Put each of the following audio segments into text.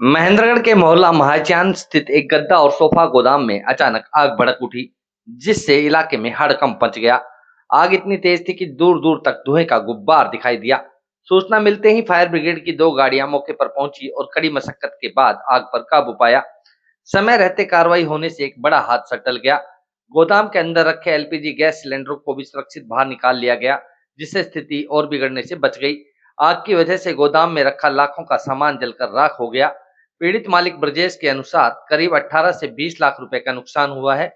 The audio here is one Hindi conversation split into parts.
महेंद्रगढ़ के मोहल्ला महाचान स्थित एक गद्दा और सोफा गोदाम में अचानक आग भड़क उठी, जिससे इलाके में हड़कंप मच गया। आग इतनी तेज थी कि दूर दूर तक धुएं का गुब्बार दिखाई दिया। सूचना मिलते ही फायर ब्रिगेड की 2 गाड़ियां मौके पर पहुंची और कड़ी मशक्कत के बाद आग पर काबू पाया। समय रहते कार्रवाई होने से एक बड़ा हादसा टल गया। गोदाम के अंदर रखे एलपीजी गैस सिलेंडरों को भी सुरक्षित बाहर निकाल लिया गया, जिससे स्थिति और बिगड़ने से बच गई। आग की वजह से गोदाम में रखा लाखों का सामान जलकर राख हो गया। पीड़ित मालिक ब्रजेश के अनुसार करीब 18 से 20 लाख रुपए का नुकसान हुआ है।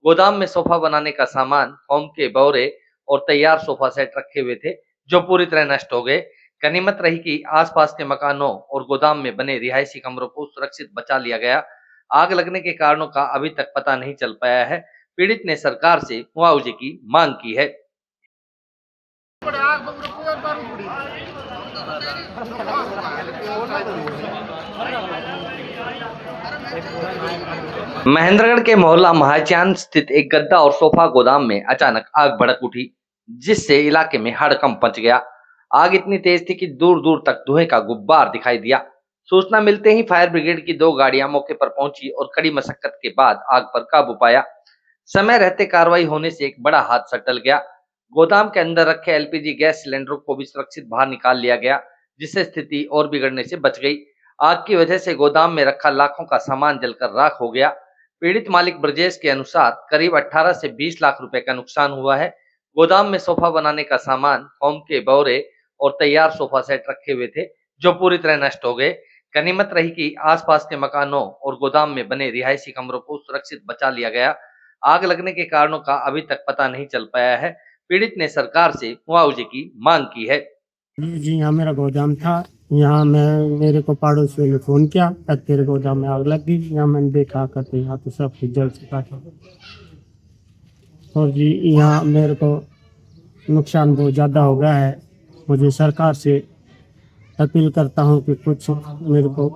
गोदाम में सोफा बनाने का सामान, फोम के बोरे और तैयार सोफा सेट रखे हुए थे, जो पूरी तरह नष्ट हो गए। गनीमत रही कि आसपास के मकानों और गोदाम में बने रिहायशी कमरों को सुरक्षित बचा लिया गया। आग लगने के कारणों का अभी तक पता नहीं चल पाया है। पीड़ित ने सरकार से मुआवजे की मांग की है। महेंद्रगढ़ के मोहल्ला महाचान स्थित एक गद्दा और सोफा गोदाम में अचानक आग भड़क उठी, जिससे इलाके में हड़कंप मच गया। आग इतनी तेज थी कि दूर दूर तक धुएं का गुब्बार दिखाई दिया। सूचना मिलते ही फायर ब्रिगेड की 2 गाड़ियां मौके पर पहुंची और कड़ी मशक्कत के बाद आग पर काबू पाया। समय रहते कार्रवाई होने से एक बड़ा हादसा टल गया। गोदाम के अंदर रखे एलपीजी गैस सिलेंडरों को भी सुरक्षित बाहर निकाल लिया गया, जिससे स्थिति और बिगड़ने से बच गई। आग की वजह से गोदाम में रखा लाखों का सामान जलकर राख हो गया। पीड़ित मालिक ब्रजेश के अनुसार करीब 18 से 20 लाख रुपए का नुकसान हुआ है। गोदाम में सोफा बनाने का सामान, फोम के बोरे और तैयार सोफा सेट रखे हुए थे, जो पूरी तरह नष्ट हो गए। गनीमत रही कि आसपास के मकानों और गोदाम में बने रिहायशी कमरों को सुरक्षित बचा लिया गया। आग लगने के कारणों का अभी तक पता नहीं चल पाया है। पीड़ित ने सरकार से मुआवजे की मांग की है। जी, यहाँ मेरा गोदाम था। यहाँ मेरे को पड़ोसियों ने फ़ोन किया, तब तेरे गोदाम में आग लग गई। यहाँ मैंने देखा करते यहाँ तो सब कुछ जल चुका था। और जी यहाँ मेरे को नुकसान बहुत ज़्यादा हो गया है। मुझे सरकार से अपील करता हूँ कि कुछ मेरे को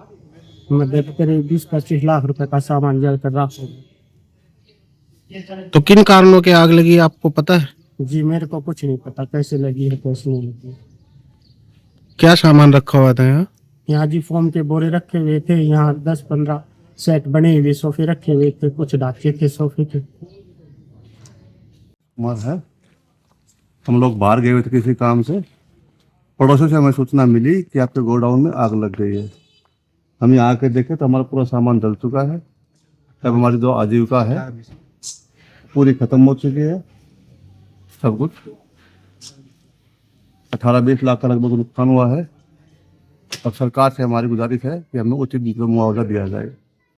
मदद करे। 20-25 लाख रुपए का सामान जल कर राख हो गया। तो किन कारणों के आग लगी आपको पता है? जी मेरे को कुछ नहीं पता कैसे लगी है कैसे नहीं लगी। क्या सामान रखा हुआ था यहाँ? यहाँ जी फोम के बोरे रखे हुए थे। यहाँ 10-15 सेट बने हुए सोफे रखे हुए थे, कुछ ढांचे थे सोफे के। उमर है, हम लोग बाहर गए हुए थे किसी काम से। पड़ोसियों से हमें सूचना मिली कि आपके गोडाउन में आग लग गई है। हम यहाँ आके देखे तो हमारा पूरा सामान जल चुका है। अब हमारी 2 आजीविका है पूरी खत्म हो चुकी है। सब कुछ 18-20 लाख का लगभग नुकसान हुआ है। अब सरकार से हमारी गुजारिश है कि हमें उचित मुआवजा दिया जाए।